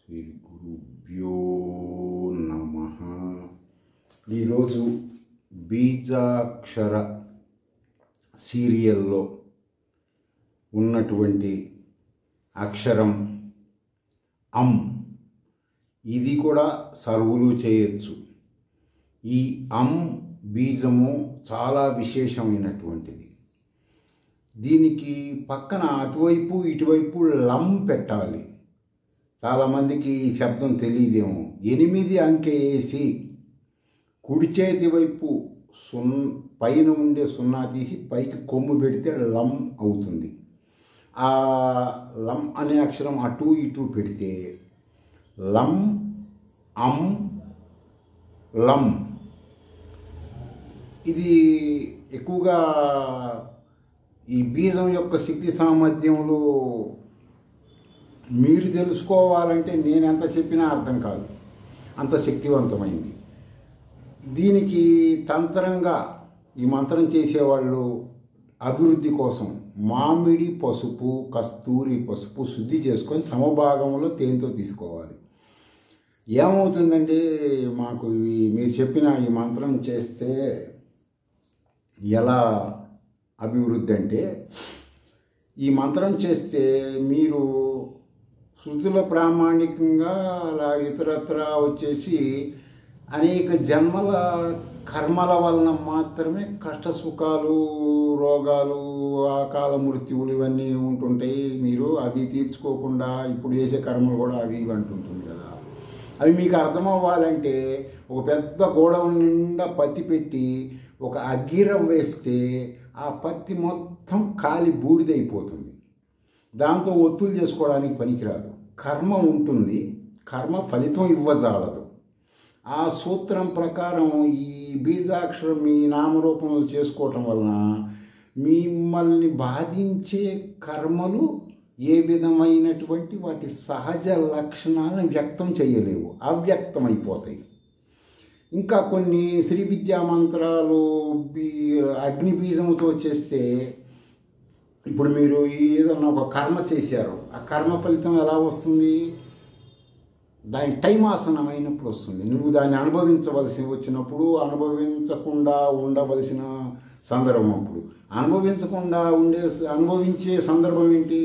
శ్రీ గురుభ్యో నమః. ఈరోజు బీజాక్షర సీరియల్లో ఉన్నటువంటి అక్షరం అం. ఇది కూడా సర్వులు చేయొచ్చు. ఈ అం బీజము చాలా విశేషమైనటువంటిది. దీనికి పక్కన అటువైపు ఇటువైపు లం పెట్టాలి. చాలామందికి ఈ శబ్దం తెలియదేమో. 8 అంకె వేసి కుడి చేతి వైపు పైన ఉండే 0 తీసి పైకి కొమ్ము పెడితే లం అవుతుంది. ఆ లం అనే అక్షరం అటు ఇటు పెడితే లం అం లం. ఇది ఎక్కువగా ఈ బీజం యొక్క శక్తి సామర్థ్యంలో మీరు తెలుసుకోవాలంటే నేను ఎంత చెప్పినా అర్థం కాదు, అంత శక్తివంతమైంది. దీనికి తంత్రంగా ఈ మంత్రం చేసేవాళ్ళు అభివృద్ధి కోసం మామిడి పసుపు, కస్తూరి పసుపు శుద్ధి చేసుకొని సమభాగంలో తేనెతో తీసుకోవాలి. ఏమవుతుందండి, మాకు మీరు చెప్పిన ఈ మంత్రం చేస్తే ఎలా అభివృద్ధి అంటే, ఈ మంత్రం చేస్తే మీరు శృతుల ప్రామాణికంగా అలా ఇతరత్ర వచ్చేసి అనేక జన్మల కర్మల వలన మాత్రమే కష్ట సుఖాలు, రోగాలు, అకాల మృత్యువులు ఇవన్నీ ఉంటుంటాయి. మీరు అవి తీర్చుకోకుండా ఇప్పుడు చేసే కర్మలు కూడా అవి అంటుంటుంది కదా. అవి మీకు అర్థం అవ్వాలంటే ఒక పెద్ద గోడవ నిండా పత్తి పెట్టి ఒక అగ్గిరం వేస్తే ఆ పత్తి మొత్తం కాలి బూడిదైపోతుంది. దాంతో ఒత్తులు చేసుకోవడానికి పనికిరాదు. కర్మ ఉంటుంది, కర్మ ఫలితం ఇవ్వజాలదు. ఆ సూత్రం ప్రకారం ఈ బీజాక్షరం మీ నామరూపంలో చేసుకోవటం వలన మిమ్మల్ని బాధించే కర్మలు ఏ విధమైనటువంటి వాటి సహజ లక్షణాలను వ్యక్తం చేయలేవు, అవ్యక్తమైపోతాయి. ఇంకా కొన్ని శ్రీ విద్యా మంత్రాలు అగ్ని బీజముతో చేస్తే, ఇప్పుడు మీరు ఏదన్నా ఒక కర్మ చేశారు, ఆ కర్మ ఫలితం ఎలా వస్తుంది? దాని టైం ఆసనమైనప్పుడు వస్తుంది. నువ్వు దాన్ని అనుభవించవలసి వచ్చినప్పుడు, అనుభవించకుండా ఉండవలసిన సందర్భం అప్పుడు. అనుభవించే సందర్భం ఏంటి?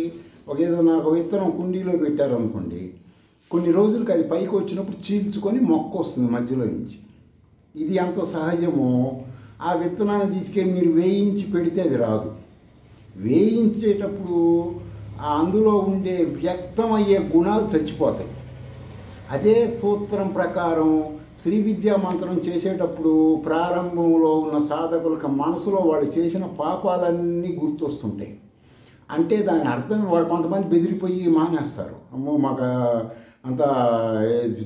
ఏదైనా ఒక విత్తనం కుండీలో పెట్టారనుకోండి, కొన్ని రోజులకి అది పైకి వచ్చినప్పుడు చీల్చుకొని మొక్క వస్తుంది మధ్యలో నుంచి. ఇది ఎంత సహజమో ఆ విత్తనాన్ని తీసుకెళ్ళి మీరు వేయించి పెడితే అది రాదు. వేయించేటప్పుడు అందులో ఉండే వ్యక్తమయ్యే గుణాలు చచ్చిపోతాయి. అదే సూత్రం ప్రకారం శ్రీ విద్యా మంత్రం చేసేటప్పుడు ప్రారంభంలో ఉన్న సాధకులకు మనసులో వాళ్ళు చేసిన పాపాలన్నీ గుర్తొస్తుంటాయి. అంటే దాని అర్థం వాళ్ళు కొంతమంది బెదిరిపోయి మానేస్తారు. అమ్మో మాకు అంతా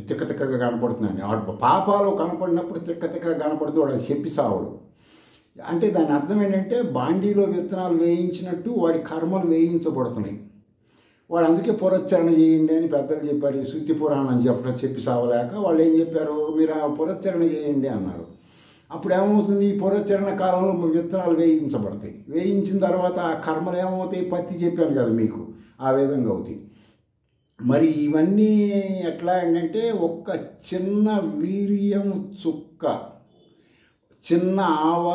తిక్కగా కనపడుతుందని. వాడు పాపాలు కనపడినప్పుడు తిక్కగా కనపడుతూ వాడు చెప్పి సావడు. అంటే దాని అర్థం ఏంటంటే బాండీలో విత్తనాలు వేయించినట్టు వాడి కర్మలు వేయించబడుతున్నాయి. వాడు అందుకే పురస్చరణ చేయండి అని పెద్దలు చెప్పారు. ఈ శుద్ధి పురాణం చెప్పి సావలేక వాళ్ళు ఏం చెప్పారు, మీరు ఆ పురస్చరణ చేయండి అన్నారు. అప్పుడు ఏమవుతుంది, ఈ పురస్చరణ కాలంలో విత్తనాలు వేయించబడతాయి. వేయించిన తర్వాత ఆ కర్మలు ఏమవుతాయి? పత్తి చెప్పాను కదా మీకు, ఆ విధంగా అవుతాయి. మరి ఇవన్నీ ఎట్లా ఏంటంటే, ఒక్క చిన్న వీర్యం చుక్క, చిన్న ఆవ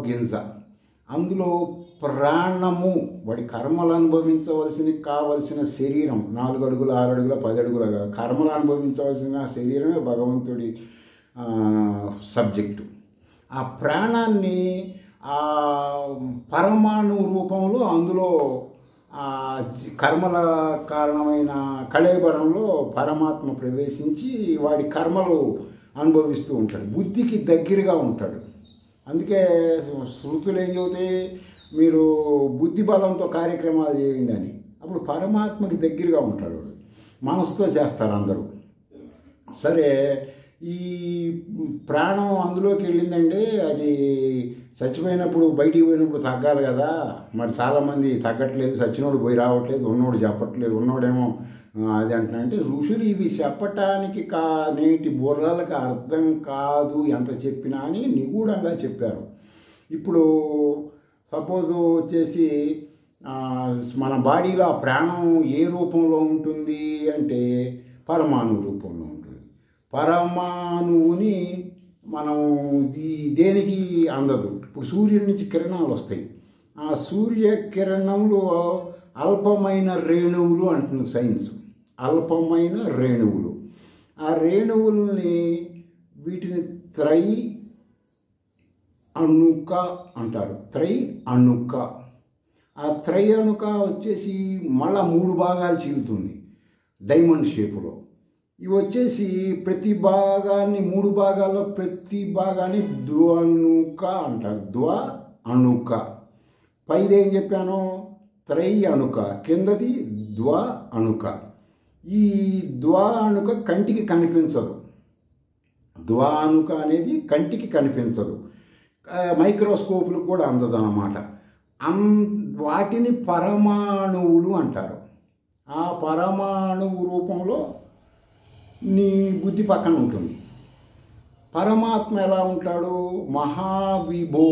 గింజ, అందులో ప్రాణము, వాడి కర్మలు కావలసిన శరీరం 4 అడుగుల 6 అడుగుల 10 అడుగుల కర్మలు అనుభవించవలసిన శరీరమే భగవంతుడి సబ్జెక్టు. ఆ ప్రాణాన్ని ఆ పరమాణు రూపంలో అందులో కర్మల కారణమైన కళేబరంలో పరమాత్మ ప్రవేశించి వాడి కర్మలు అనుభవిస్తూ ఉంటాడు. బుద్ధికి దగ్గరగా ఉంటాడు. అందుకే శృతులు ఏం చెబుతాయి, మీరు బుద్ధి బలంతో కార్యక్రమాలు చేయండి అని. అప్పుడు పరమాత్మకి దగ్గరగా ఉంటాడు. మనసుతో చేస్తారు అందరూ. సరే, ఈ ప్రాణం అందులోకి వెళ్ళిందంటే అది చచ్చిపోయినప్పుడు బయటికి పోయినప్పుడు తగ్గాలి కదా. మరి చాలామంది తగ్గట్లేదు, చచ్చినోడు పోయి రావట్లేదు, ఉన్నోడు చెప్పట్లేదు, ఉన్నోడేమో అది అంటున్నాడంటే, ఋషులు ఇవి చెప్పటానికి నేటి బుర్రలకు అర్థం కాదు ఎంత చెప్పినా అని నిగూఢంగా చెప్పారు. ఇప్పుడు సపోజు వచ్చేసి మన బాడీలో ఆ ప్రాణం ఏ రూపంలో ఉంటుంది అంటే పరమాణు రూపంలో ఉంటుంది. పరమాణువుని మనం దేనికి అందదు. ఇప్పుడు సూర్యుడి నుంచి కిరణాలు వస్తాయి. ఆ సూర్యకిరణంలో అల్పమైన రేణువులు అంటుంది సైన్స్. అల్పమైన రేణువులు. ఆ రేణువుల్ని వీటిని త్రై అణుక అంటారు. త్రై అణుక. ఆ త్రై అణుక వచ్చేసి మళ్ళా 3 భాగాలు చీలుతుంది డైమండ్ షేపులో. ఇవి వచ్చేసి ప్రతి భాగాన్ని 3 భాగాల్లో ప్రతి భాగాన్ని ద్వనుక అంటారు. అణుక. పైది ఏం చెప్పాను? త్రై అణుక. కిందది అణుక. ఈ అణుక కంటికి కనిపించదు. అణుక అనేది కంటికి కనిపించదు, మైక్రోస్కోపులకు కూడా అందదు అన్నమాట. వాటిని పరమాణువులు అంటారు. ఆ పరమాణువు రూపంలో నీ బుద్ధి పక్కన ఉంటుంది. పరమాత్మ ఎలా ఉంటాడు? మహావిభో.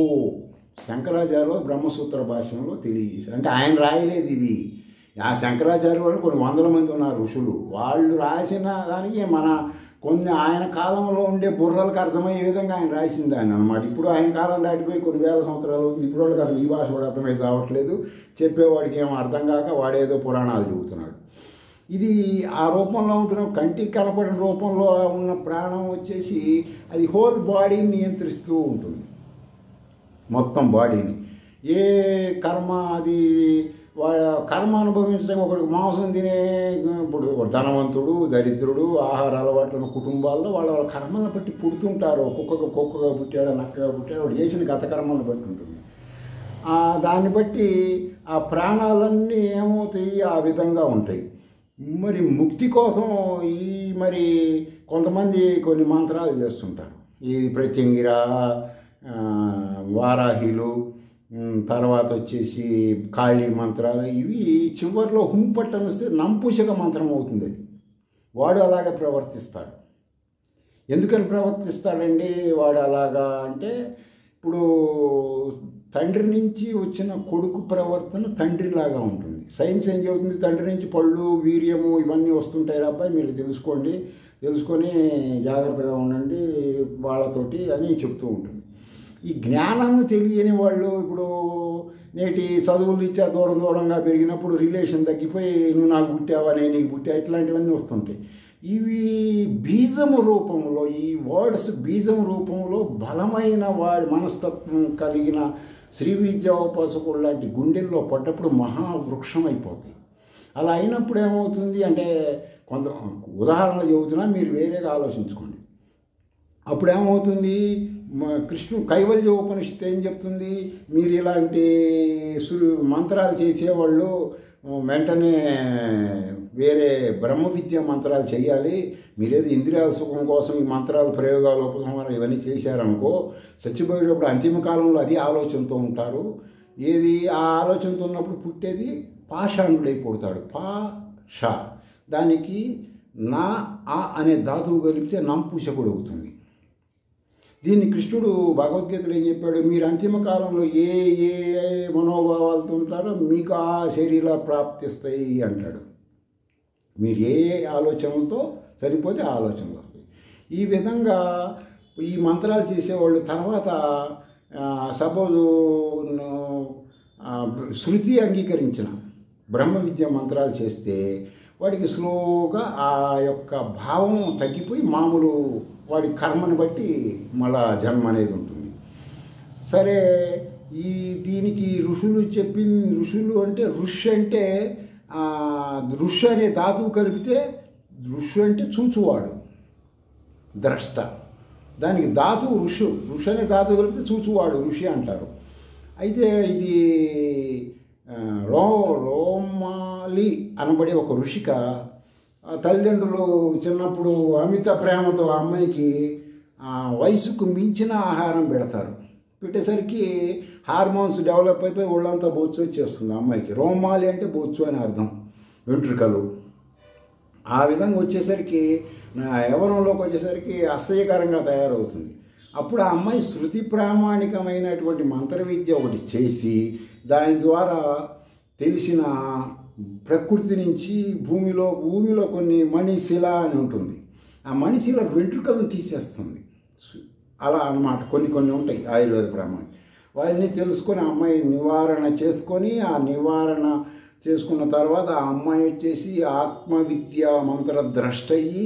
శంకరాచార్యులు బ్రహ్మసూత్ర భాష్యంలో తెలియజేశారు. అంటే ఆయన రాయలేదు ఇది. ఆ శంకరాచార్య వాళ్ళు కొన్ని 100 మంది ఉన్నారు ఋషులు. వాళ్ళు రాసిన దానికి కొన్ని ఆయన కాలంలో ఉండే బుర్రలకు అర్థమయ్యే విధంగా ఆయన రాసింది ఆయన అనమాట. ఇప్పుడు ఆయన కాలం దాటిపోయి కొన్ని వేల సంవత్సరాలు అవుతుంది. ఇప్పుడు వాళ్ళకి అసలు ఈ భాష కూడా అర్థమై రావట్లేదు. చెప్పేవాడికి ఏమో అర్థం కాక వాడేదో పురాణాలు చెబుతున్నాడు. ఇది ఆ రూపంలో ఉంటున్న కంటికి కనపడిన రూపంలో ఉన్న ప్రాణం వచ్చేసి అది హోల్ బాడీని నియంత్రిస్తూ ఉంటుంది, మొత్తం బాడీని. ఏ కర్మ అది కర్మ అనుభవించడానికి ఒకడికి మాంసం తినే, ఇప్పుడు ధనవంతుడు దరిద్రుడు ఆహార అలవాట్లను కుటుంబాల్లో వాళ్ళ కర్మలను బట్టి పుడుతుంటారు. కుక్కగా పుట్టాడు, నక్కగా పుట్టాడు, వాడు చేసిన గత కర్మలను బట్టి ఉంటుంది. దాన్ని బట్టి ఆ ప్రాణాలన్నీ ఏమవుతాయి? ఆ విధంగా ఉంటాయి. మరి ముక్తి కోసం మరి కొంతమంది కొన్ని మంత్రాలు చేస్తుంటారు. ఇది ప్రత్యంగిర, వారాహిలు, తర్వాత వచ్చేసి కాళీ మంత్రాలు. ఇవి చివరిలో హుంపట్టం వస్తే నంపుషక మంత్రం అవుతుంది. అది వాడు అలాగే ప్రవర్తిస్తాడు. ఎందుకని ప్రవర్తిస్తాడండి వాడు అలాగా అంటే, ఇప్పుడు తండ్రి నుంచి వచ్చిన కొడుకు ప్రవర్తన తండ్రిలాగా ఉంటుంది. సైన్స్ ఏం చెబుతుంది? తండ్రి నుంచి పళ్ళు, వీర్యము ఇవన్నీ వస్తుంటాయి అబ్బాయి, మీరు తెలుసుకొని జాగ్రత్తగా ఉండండి వాళ్ళతోటి అని చెప్తూ ఉంటుంది. ఈ జ్ఞానము తెలియని వాళ్ళు ఇప్పుడు నేటి చదువులు ఇచ్చా దూరంగా పెరిగినప్పుడు రిలేషన్ తగ్గిపోయి నువ్వు నాకు పుట్టావా, నేను నీకు పుట్టా, ఇట్లాంటివన్నీ వస్తుంటాయి. ఇవి బీజము రూపంలో, ఈ వర్డ్స్ బీజం రూపంలో బలమైన వాడి మనస్తత్వం కలిగిన శ్రీ విద్యోపాసకుడు లాంటి గుండెల్లో పడ్డప్పుడు మహావృక్షం అయిపోతాయి. అలా అయినప్పుడు ఏమవుతుంది అంటే, కొంత ఉదాహరణలు చెబుతున్నా, మీరు వేరేగా ఆలోచించుకోండి. అప్పుడు ఏమవుతుంది? కైవల్య ఉపనిషత్తు ఏం చెప్తుంది? మీరు ఇలాంటి మంత్రాలు చేసేవాళ్ళు వెంటనే వేరే బ్రహ్మ విద్య మంత్రాలు చేయాలి. మీరేదో ఇంద్రియాల సుఖం కోసం ఈ మంత్రాలు, ప్రయోగాలు, ఉపసంహారం ఇవన్నీ చేశారనుకో, చచ్చిపోయేటప్పుడు అంతిమ కాలంలో అది ఆలోచనతో ఉంటారు. ఏది ఆ ఆలోచనతో ఉన్నప్పుడు పుట్టేది పాషాణుడై పుడతాడు. షా దానికి నా ఆ అనే ధాతువు కలిపితే నంపుషకుడు అవుతుంది. దీన్ని కృష్ణుడు భగవద్గీతలో ఏం చెప్పాడు? మీరు అంతిమ కాలంలో ఏ ఏ మనోభావాలతో ఉంటారో మీకు ఆ శరీరాలు ప్రాప్తిస్తాయి అంటాడు. మీరు ఏ ఆలోచనలతో చనిపోతే ఆ ఆలోచనలు వస్తాయి. ఈ విధంగా ఈ మంత్రాలు చేసేవాళ్ళు తర్వాత సపోజు శృతి అంగీకరించిన బ్రహ్మ విద్య మంత్రాలు చేస్తే వాడికి స్లోగా ఆ యొక్క భావం తగ్గిపోయి మామూలు వాడి కర్మను బట్టి మళ్ళా జన్మ అనేది ఉంటుంది. సరే, దీనికి ఋషులు అంటే ఋష్ అనే ధాతువు కలిపితే ఋష్ అంటే చూచువాడు, ద్రష్ట. దానికి ధాతువు ఋష్ అనే ధాతువు కలిపితే చూచువాడు ఋషి అంటారు. అయితే ఇది రోమాలి అనబడే ఒక ఋషిక తల్లిదండ్రులు చిన్నప్పుడు అమిత ప్రేమతో అమ్మాయికి వయసుకు మించిన ఆహారం పెడతారు. పెట్టేసరికి హార్మోన్స్ డెవలప్ అయిపోయి ఒళ్ళంతా బొచ్చు వచ్చేస్తుంది అమ్మాయికి. రోమాలి అంటే బొచ్చు అని అర్థం, వెంట్రుకలు. ఆ విధంగా వచ్చేసరికి యవ్వనంలోకి వచ్చేసరికి అసహ్యకరంగా తయారవుతుంది. అప్పుడు ఆ అమ్మాయి శృతి ప్రామాణికమైనటువంటి మంత్ర విద్య ఒకటి చేసి దాని ద్వారా తెలిసిన ప్రకృతి నుంచి భూమిలో కొన్ని మణిశిల అని ఉంటుంది. ఆ మణిశిల వెంట్రుకలను తీసేస్తుంది. అలా అన్నమాట. కొన్ని ఉంటాయి ఆయుర్వేద ప్రమాణం. వాటిని తెలుసుకొని ఆ అమ్మాయి నివారణ చేసుకొని, ఆ నివారణ చేసుకున్న తర్వాత ఆ అమ్మాయి వచ్చేసి ఆత్మవిద్యా మంత్రద్రష్ట అయ్యి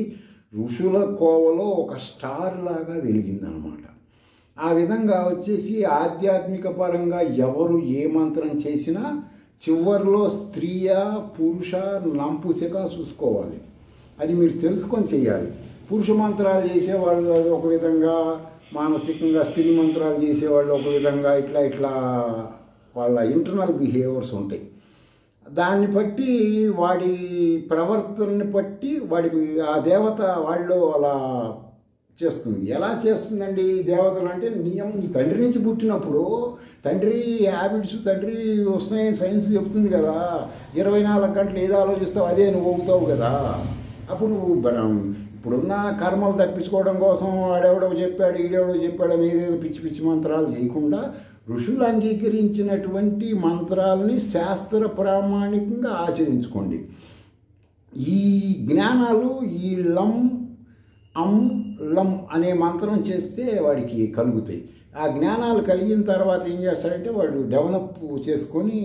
ఋషుల కోవలో ఒక స్టార్ లాగా వెలిగిందనమాట. ఆ విధంగా వచ్చేసి ఆధ్యాత్మిక పరంగా ఎవరు ఏ మంత్రం చేసినా చివరిలో స్త్రీయా పురుష నంపుసగా చూసుకోవాలి. అది మీరు తెలుసుకొని చేయాలి. పురుష మంత్రాలు చేసేవాళ్ళు ఒక విధంగా, మానసికంగా స్త్రీ మంత్రాలు చేసేవాళ్ళు ఒక విధంగా, ఇట్లా వాళ్ళ ఇంటర్నల్ బిహేవియర్స్ ఉంటాయి. దాన్ని బట్టి వాడి ప్రవర్తనని బట్టి వాడి ఆ దేవత వాళ్ళు అలా చేస్తుంది. ఎలా చేస్తుందండి దేవతలు అంటే, నియమం ఈ తండ్రి నుంచి పుట్టినప్పుడు తండ్రి హ్యాబిట్స్ తండ్రి వస్తున్నాయని సైన్స్ చెప్తుంది కదా. 24 గంటలు ఏదో ఆలోచిస్తావు అదే నువ్వు ఊగుతావు కదా. అప్పుడు నువ్వు ఇప్పుడున్న కర్మలు తప్పించుకోవడం కోసం వాడెవడో చెప్పాడు ఈడెవడో చెప్పాడు అని ఏదేదో పిచ్చి మంత్రాలు చేయకుండా ఋషులు అంగీకరించినటువంటి మంత్రాలని శాస్త్ర ప్రామాణికంగా ఆచరించుకోండి. ఈ జ్ఞానాలు ఈ లం అనే మంత్రం చేస్తే వాడికి కలుగుతాయి. ఆ జ్ఞానాలు కలిగిన తర్వాత ఏం చేస్తాడంటే వాడు డెవలప్ చేసుకొని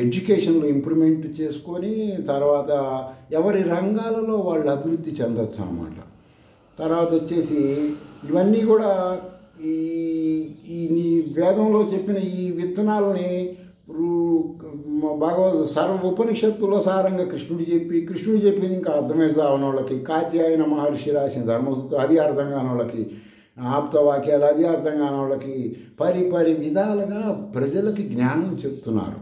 ఎడ్యుకేషన్లో ఇంప్రూవ్మెంట్ చేసుకొని తర్వాత ఎవరి రంగాలలో వాళ్ళు అభివృద్ధి చెందొచ్చు అన్నమాట. తర్వాత వచ్చేసి ఇవన్నీ కూడా ఈ వేదంలో చెప్పిన ఈ విత్తనాలని భగవద్ సర్వ ఉపనిషత్తులో సారంగా కృష్ణుడు చెప్పింది ఇంకా అర్థమే కాని వాళ్ళకి, కాత్యాయన మహర్షి రాసిన ధర్మసూత్రం అది అర్థం కాని వాళ్ళకి, ఆప్తవాక్యాలు అది అర్థం కాని వాళ్ళకి పరి విధాలుగా ప్రజలకి జ్ఞానం చెప్తున్నారు.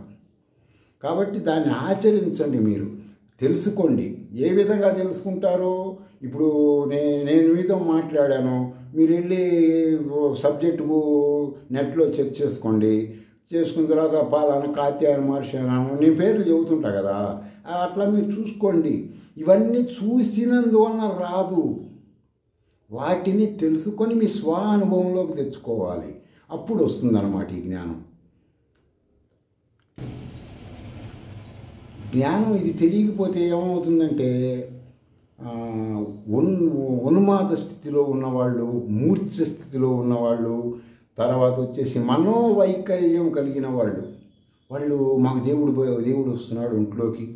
కాబట్టి దాన్ని ఆచరించండి. మీరు తెలుసుకోండి. ఏ విధంగా తెలుసుకుంటారో ఇప్పుడు నేను మీతో మాట్లాడాను, మీరు వెళ్ళి సబ్జెక్టు నెట్లో చెక్ చేసుకోండి. చేసుకున్న తర్వాత పాలన కాత్యాయన మహర్షి నేను పేర్లు చెబుతుంటా కదా, అట్లా మీరు చూసుకోండి. ఇవన్నీ చూసినందువలన రాదు, వాటిని తెలుసుకొని మీ స్వ అనుభవంలోకి తెచ్చుకోవాలి. అప్పుడు వస్తుందన్నమాట ఈ జ్ఞానం. ఇది తెలియకపోతే ఏమవుతుందంటే ఉన్మాద స్థితిలో ఉన్నవాళ్ళు, మూర్ఛ స్థితిలో ఉన్నవాళ్ళు, తర్వాత వచ్చేసి మనోవైకల్యం కలిగిన వాళ్ళు మాకు దేవుడు వస్తున్నాడు ఇంట్లోకి,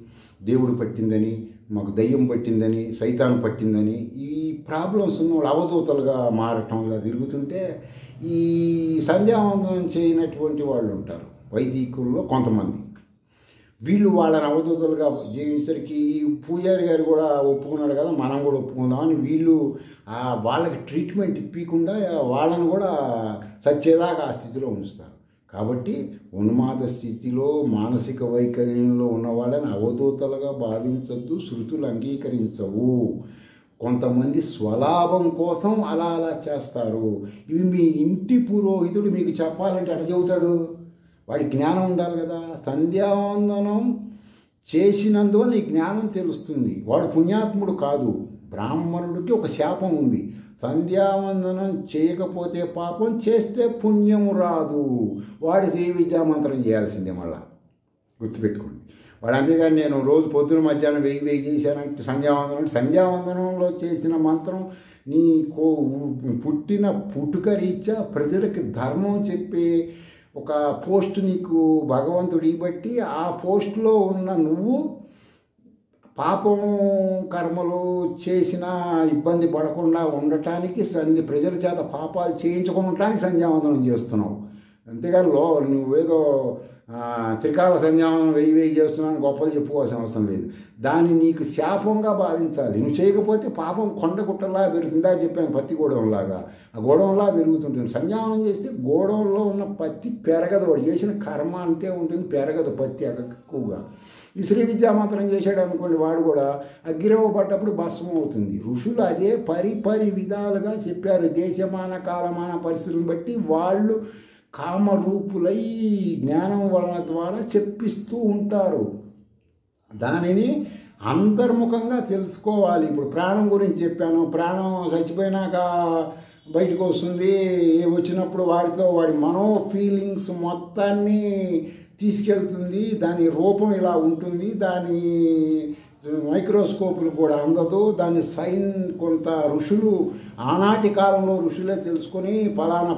దేవుడు పట్టిందని, మాకు దయ్యం పట్టిందని, సైతాన్ పట్టిందని ఈ ప్రాబ్లమ్స్ ఉన్న వాళ్ళు అవధూతలుగా మారటం ఇలా తిరుగుతుంటే ఈ సంధ్యావందనం చేయనటువంటి వాళ్ళు ఉంటారు వైదికుల్లో కొంతమంది. వీళ్ళు వాళ్ళని అవధూతలుగా జీవించడానికి పూజారి గారు కూడా ఒప్పుకున్నాడు కదా, మనం కూడా ఒప్పుకుందామని వీళ్ళు వాళ్ళకి ట్రీట్మెంట్ ఇప్పకుండా వాళ్ళని కూడా సచ్చేదాకా ఆ స్థితిలో ఉంచుతారు. కాబట్టి ఉన్మాద స్థితిలో మానసిక వైకల్యంలో ఉన్న వాళ్ళని అవధూతలుగా భావించద్దు, శృతులు అంగీకరించవు. కొంతమంది స్వలాభం కోసం అలా చేస్తారు. ఇవి మీ ఇంటి పురోహితుడు మీకు చెప్పాలంటే అట చెబుతాడు, వాడి జ్ఞానం ఉండాలి కదా. సంధ్యావందనం చేసినందువల్ల ఈ జ్ఞానం తెలుస్తుంది. వాడు పుణ్యాత్ముడు కాదు. బ్రాహ్మణుడికి ఒక శాపం ఉంది, సంధ్యావందనం చేయకపోతే పాపం, చేస్తే పుణ్యము రాదు. వాడి శ్రీ విద్యామంత్రం చేయాల్సిందే. మళ్ళా గుర్తుపెట్టుకోండి. వాడు అంతేగాని నేను రోజు పొద్దున మధ్యాహ్నం 1000 చేశానంటే సంధ్యావందనంలో చేసిన మంత్రం నీ పుట్టిన పుట్టుక రీత్యా ప్రజలకి ధర్మం చెప్పే ఒక పోస్ట్ నీకు భగవంతుడు ఇవ్వబట్టి ఆ పోస్టులో ఉన్న నువ్వు పాపం కర్మలు చేసిన ఇబ్బంది పడకుండా ఉండటానికి ప్రజల చేత పాపాలు చేయించుకోవటానికి సంధ్యావందనం చేస్తున్నావు. అంతేగాని నువ్వేదో త్రికాల సంధ్యావందనం 1000 చేస్తున్నాను గొప్పలు చెప్పుకోవాల్సిన అవసరం లేదు. దాన్ని నీకు శాపంగా భావించాలి. నువ్వు చేయకపోతే పాపం కొండ గుట్టలా పెరుగుతుందా చెప్పాను, పత్తి గోడవంలాగా ఆ గోడవంలా పెరుగుతుంటుంది. సంధ్యావందనం చేస్తే గోడవంలో ఉన్న పత్తి పెరగదు, వాడు చేసిన కర్మ అంతే ఉంటుంది, పెరగదు పత్తి ఎక్కువగా. ఈ శ్రీ విద్యామంత్రం చేశాడు అనుకోండి, వాడు కూడా అగ్గిరవ పడ్డప్పుడు భస్మం అవుతుంది. ఋషులు అదే పరి విధాలుగా చెప్పారు. దేశమాన కాలమాన పరిస్థితులను బట్టి వాళ్ళు కామరూపులై జ్ఞానం వలన ద్వారా చెప్పిస్తూ ఉంటారు. దానిని అంతర్ముఖంగా తెలుసుకోవాలి. ఇప్పుడు ప్రాణం గురించి చెప్పాను, ప్రాణం చచ్చిపోయినాక బయటకు వస్తుంది. వచ్చినప్పుడు వాడి మనో ఫీలింగ్స్ మొత్తాన్ని తీసుకెళ్తుంది, దాని రూపం ఇలా ఉంటుంది, దాని మైక్రోస్కోపులు కూడా అందదు, దాని సైన్ కొంత ఋషులు ఆనాటి కాలంలో ఋషులే తెలుసుకొని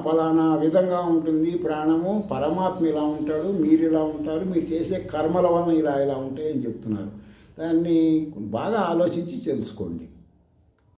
ఫలానా విధంగా ఉంటుంది ప్రాణము, పరమాత్మ ఇలా ఉంటాడు, మీరు ఇలా ఉంటారు, మీరు చేసే కర్మల వలన ఇలా ఉంటాయి అని చెప్తున్నారు. దాన్ని బాగా ఆలోచించి తెలుసుకోండి.